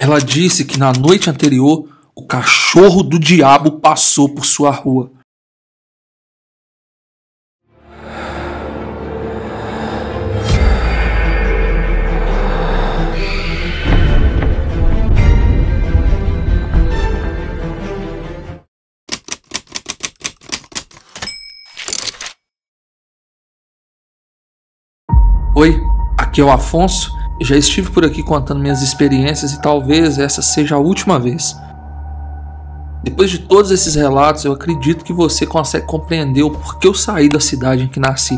Ela disse que na noite anterior o cachorro do diabo passou por sua rua. Oi, aqui é o Afonso. Já estive por aqui contando minhas experiências e talvez essa seja a última vez. Depois de todos esses relatos, eu acredito que você consegue compreender o porquê eu saí da cidade em que nasci.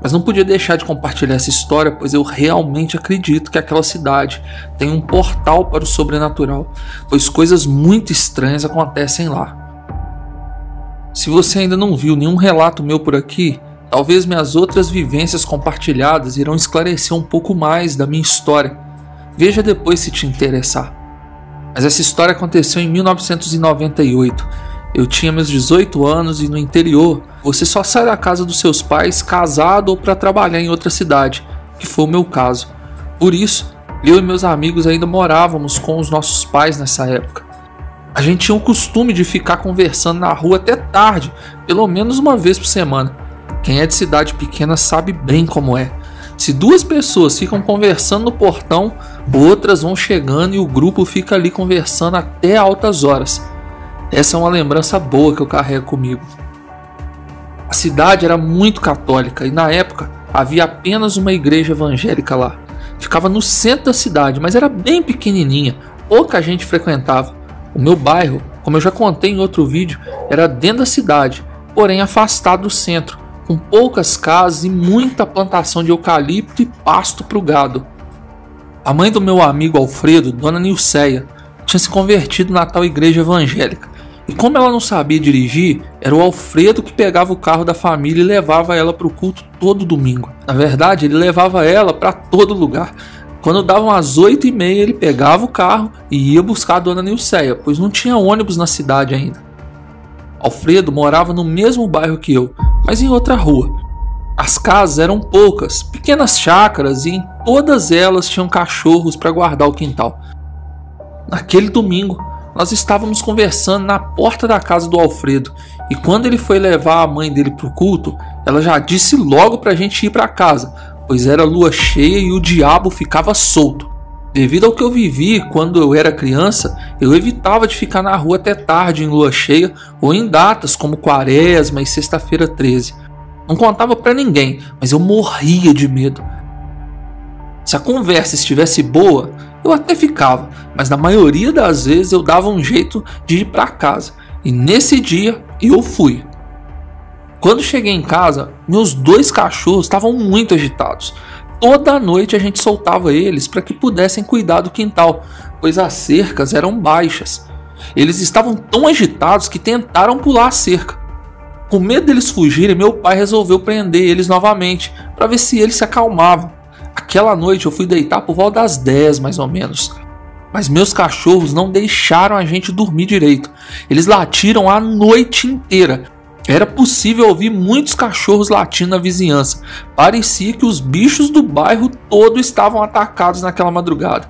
Mas não podia deixar de compartilhar essa história, pois eu realmente acredito que aquela cidade tem um portal para o sobrenatural, pois coisas muito estranhas acontecem lá. Se você ainda não viu nenhum relato meu por aqui, talvez minhas outras vivências compartilhadas irão esclarecer um pouco mais da minha história. Veja depois se te interessar. Mas essa história aconteceu em 1998. Eu tinha meus 18 anos e no interior, você só sai da casa dos seus pais casado ou para trabalhar em outra cidade, que foi o meu caso. Por isso, eu e meus amigos ainda morávamos com os nossos pais nessa época. A gente tinha o costume de ficar conversando na rua até tarde, pelo menos uma vez por semana. Quem é de cidade pequena sabe bem como é. Se duas pessoas ficam conversando no portão, outras vão chegando e o grupo fica ali conversando até altas horas. Essa é uma lembrança boa que eu carrego comigo. A cidade era muito católica e na época havia apenas uma igreja evangélica lá. Ficava no centro da cidade, mas era bem pequenininha, pouca gente frequentava. O meu bairro, como eu já contei em outro vídeo, era dentro da cidade, porém afastado do centro, com poucas casas e muita plantação de eucalipto e pasto para o gado. A mãe do meu amigo Alfredo, Dona Nilceia, tinha se convertido na tal igreja evangélica. E como ela não sabia dirigir, era o Alfredo que pegava o carro da família e levava ela para o culto todo domingo. Na verdade, ele levava ela para todo lugar. Quando davam as 8h30, ele pegava o carro e ia buscar a Dona Nilceia, pois não tinha ônibus na cidade ainda. Alfredo morava no mesmo bairro que eu, mas em outra rua. As casas eram poucas, pequenas chácaras, e em todas elas tinham cachorros para guardar o quintal. Naquele domingo, nós estávamos conversando na porta da casa do Alfredo, e quando ele foi levar a mãe dele para o culto, ela já disse logo para a gente ir para casa, pois era lua cheia e o diabo ficava solto. Devido ao que eu vivi quando eu era criança, eu evitava de ficar na rua até tarde em lua cheia ou em datas como Quaresma e Sexta-feira 13. Não contava para ninguém, mas eu morria de medo. Se a conversa estivesse boa, eu até ficava, mas na maioria das vezes eu dava um jeito de ir para casa. E nesse dia eu fui. Quando cheguei em casa, meus 2 cachorros estavam muito agitados. Toda noite a gente soltava eles para que pudessem cuidar do quintal, pois as cercas eram baixas. Eles estavam tão agitados que tentaram pular a cerca. Com medo deles fugirem, meu pai resolveu prender eles novamente, para ver se eles se acalmavam. Aquela noite eu fui deitar por volta das 10 mais ou menos. Mas meus cachorros não deixaram a gente dormir direito. Eles latiram a noite inteira. Era possível ouvir muitos cachorros latindo na vizinhança. Parecia que os bichos do bairro todo estavam atacados naquela madrugada.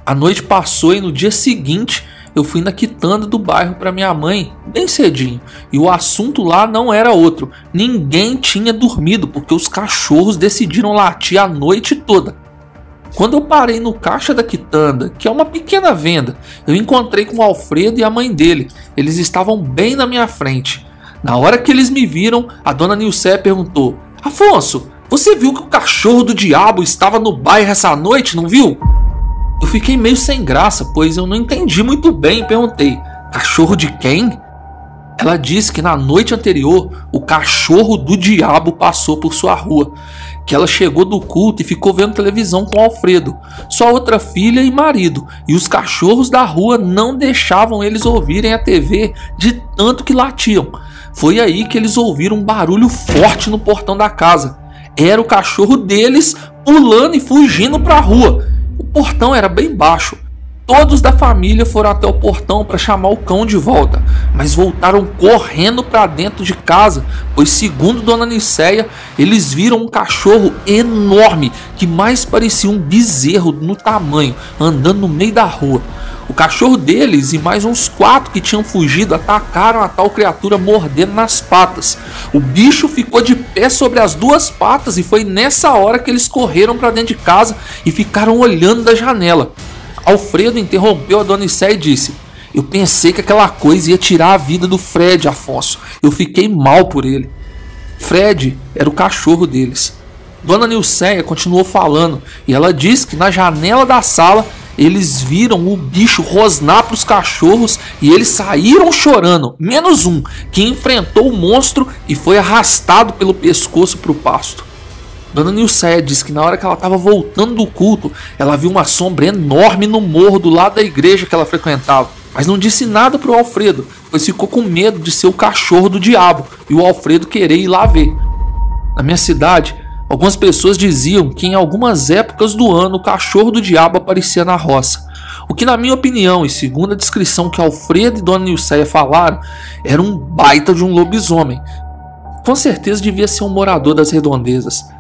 A noite passou e no dia seguinte eu fui na quitanda do bairro para minha mãe bem cedinho. E o assunto lá não era outro. Ninguém tinha dormido porque os cachorros decidiram latir a noite toda. Quando eu parei no caixa da quitanda, que é uma pequena venda, eu encontrei com o Alfredo e a mãe dele. Eles estavam bem na minha frente. Na hora que eles me viram, a Dona Nilceia perguntou: Afonso, você viu que o cachorro do diabo estava no bairro essa noite, não viu? Eu fiquei meio sem graça, pois eu não entendi muito bem e perguntei: cachorro de quem? Ela disse que na noite anterior, o cachorro do diabo passou por sua rua, que ela chegou do culto e ficou vendo televisão com o Alfredo, sua outra filha e marido, e os cachorros da rua não deixavam eles ouvirem a TV de tanto que latiam. Foi aí que eles ouviram um barulho forte no portão da casa. Era o cachorro deles pulando e fugindo para a rua. O portão era bem baixo. Todos da família foram até o portão para chamar o cão de volta, mas voltaram correndo para dentro de casa, pois segundo Dona Nicéia, eles viram um cachorro enorme que mais parecia um bezerro no tamanho, andando no meio da rua. O cachorro deles e mais uns 4 que tinham fugido atacaram a tal criatura mordendo nas patas. O bicho ficou de pé sobre as 2 patas e foi nessa hora que eles correram para dentro de casa e ficaram olhando da janela. Alfredo interrompeu a Dona Nicéia e disse: eu pensei que aquela coisa ia tirar a vida do Fred, Afonso. Eu fiquei mal por ele. Fred era o cachorro deles. Dona Nicéia continuou falando e ela disse que na janela da sala eles viram o bicho rosnar para os cachorros e eles saíram chorando, menos um, que enfrentou o monstro e foi arrastado pelo pescoço para o pasto. Dona Nicéia disse que na hora que ela estava voltando do culto, ela viu uma sombra enorme no morro do lado da igreja que ela frequentava. Mas não disse nada para o Alfredo, pois ficou com medo de ser o cachorro do diabo e o Alfredo querer ir lá ver. Na minha cidade, algumas pessoas diziam que em algumas épocas do ano o cachorro do diabo aparecia na roça. O que, na minha opinião e segundo a descrição que Alfredo e Dona Nicéia falaram, era um baita de um lobisomem. Com certeza devia ser um morador das redondezas.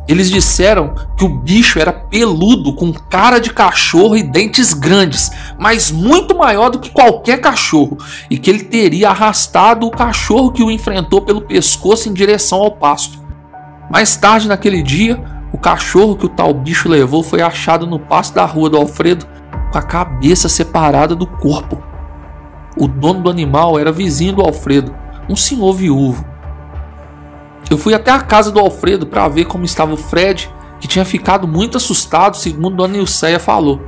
Eles disseram que o bicho era peludo, com cara de cachorro e dentes grandes, mas muito maior do que qualquer cachorro, e que ele teria arrastado o cachorro que o enfrentou pelo pescoço em direção ao pasto. Mais tarde naquele dia, o cachorro que o tal bicho levou foi achado no pasto da rua do Alfredo, com a cabeça separada do corpo. O dono do animal era vizinho do Alfredo, um senhor viúvo. Eu fui até a casa do Alfredo para ver como estava o Fred, que tinha ficado muito assustado, segundo Dona Nicéia falou.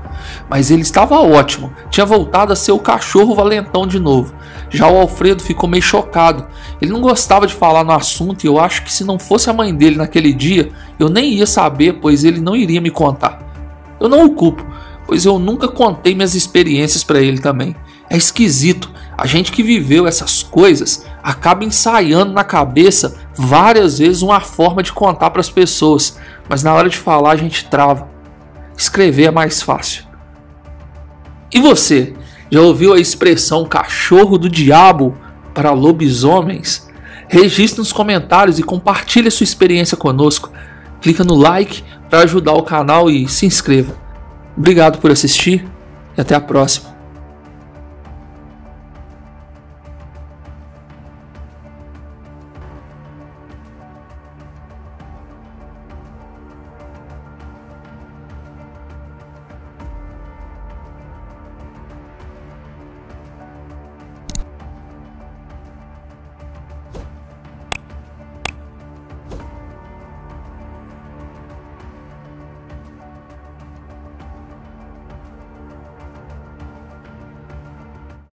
Mas ele estava ótimo, tinha voltado a ser o cachorro valentão de novo. Já o Alfredo ficou meio chocado. Ele não gostava de falar no assunto e eu acho que se não fosse a mãe dele naquele dia, eu nem ia saber, pois ele não iria me contar. Eu não o culpo, pois eu nunca contei minhas experiências para ele também. É esquisito, a gente que viveu essas coisas acaba ensaiando na cabeça várias vezes uma forma de contar para as pessoas, mas na hora de falar a gente trava. Escrever é mais fácil. E você, já ouviu a expressão cachorro do diabo para lobisomens? Registre nos comentários e compartilhe sua experiência conosco. Clica no like para ajudar o canal e se inscreva. Obrigado por assistir e até a próxima.